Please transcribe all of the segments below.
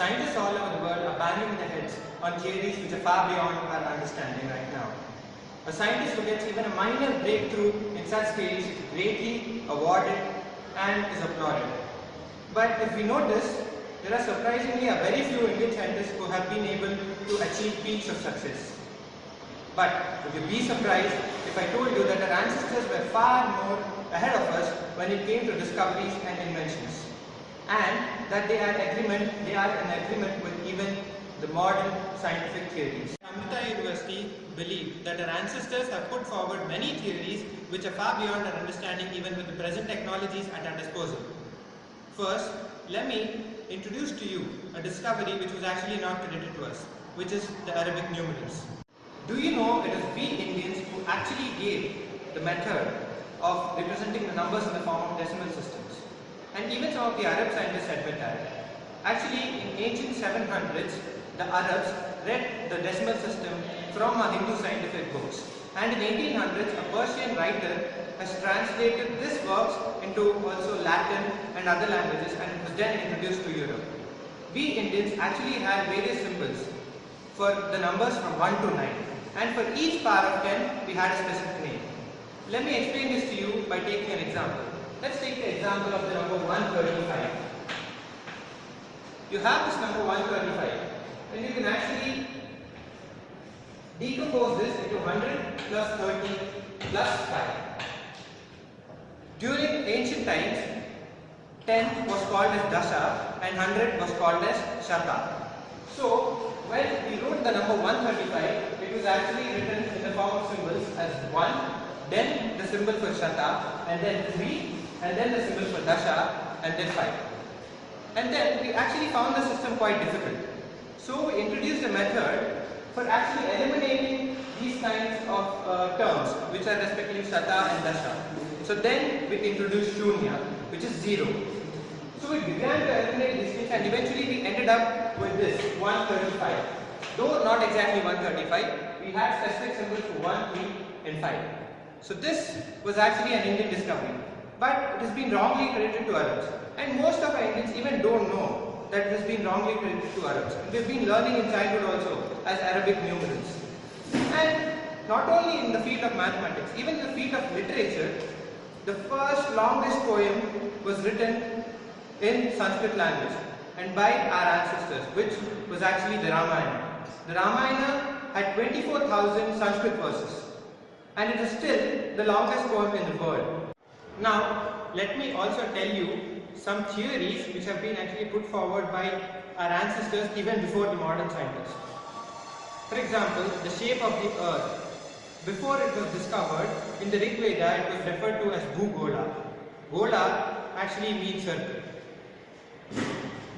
scientists all over the world are banging their heads on theories which are far beyond our understanding right now. A scientist who gets even a minor breakthrough in such theories is greatly awarded and is applauded. But if we notice, there are surprisingly a very few Indian scientists who have been able to achieve peaks of success. But would you be surprised if I told you that our ancestors were far more ahead of us when it came to discoveries and inventions, and that they are in agreement with even the modern scientific theories. Amrita University believe that our ancestors have put forward many theories which are far beyond our understanding even with the present technologies at our disposal. First, let me introduce to you a discovery which was actually not credited to us, which is the Arabic numerals. Do you know it is we Indians who actually gave the method of representing the numbers in the form of decimal systems? And even some of the Arab scientists admit that. Actually, in ancient 700s, the Arabs read the decimal system from our Hindu scientific books. And in 1800s, a Persian writer has translated this works into also Latin and other languages, and it was then introduced to Europe. We Indians actually had various symbols for the numbers from 1 to 9. And for each power of 10, we had a specific name. Let me explain this to you by taking an example. Let's take the example of the number 135. You have this number 135, and you can actually decompose this into 100 plus 30 plus 5. During ancient times, 10 was called as Dasha and 100 was called as Shata. So, when we wrote the number 135, it was actually written in the form of symbols as 1, then the symbol for Shata, and then 3, and then the symbol for Dasha, and then 5. And then we actually found the system quite difficult. So we introduced a method for actually eliminating these kinds of terms, which are respectively Shata and Dasha. So then we introduced Shunya, which is 0. So we began to eliminate these things, and eventually we ended up with this 135. Though not exactly 135, we had specific symbols for 1, 3 and 5. So this was actually an Indian discovery, but it has been wrongly credited to Arabs. And most of our Indians even don't know that it has been wrongly credited to Arabs. We've been learning in childhood also as Arabic numerals. And not only in the field of mathematics, even in the field of literature, the first longest poem was written in Sanskrit language and by our ancestors, which was actually the Ramayana. The Ramayana had 24,000 Sanskrit verses, and it is still the longest poem in the world. Now, let me also tell you some theories which have been actually put forward by our ancestors even before the modern scientists. For example, the shape of the earth. Before it was discovered, in the Rig Veda it was referred to as Bhugola. Gola actually means circle.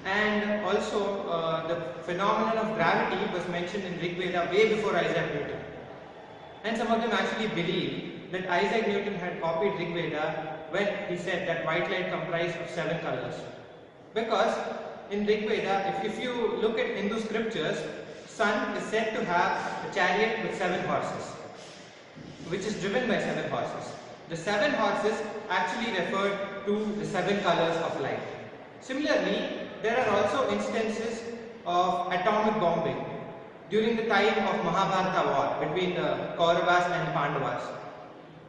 And also the phenomenon of gravity was mentioned in Rig Veda way before Isaac Newton. And some of them actually believe that Isaac Newton had copied Rig Veda when he said that white light comprised of 7 colors. Because in Rig Veda, if you look at Hindu scriptures, sun is said to have a chariot with 7 horses, which is driven by 7 horses. The 7 horses actually referred to the 7 colors of light. Similarly, there are also instances of atomic bombing during the time of Mahabharata war between the Kauravas and the Pandavas.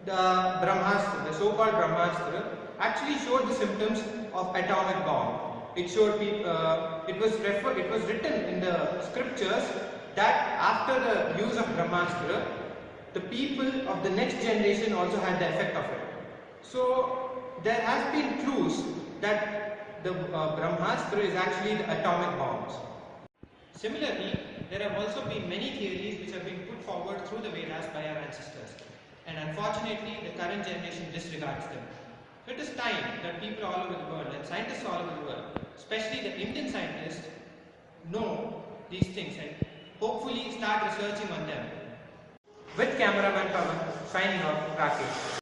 The Brahmastra, the so-called Brahmastra, actually showed the symptoms of atomic bomb. It showed it was written in the scriptures that after the use of Brahmastra, the people of the next generation also had the effect of it. So there has been clues that the Brahmastra is actually the atomic bombs. Similarly, there have also been many theories which have been put forward through the Vedas by our ancestors, and unfortunately the current generation disregards them. So it is time that people all over the world and scientists all over the world, especially the Indian scientists, know these things and hopefully start researching on them. With cameraman Pavan, signing off, Rakesh.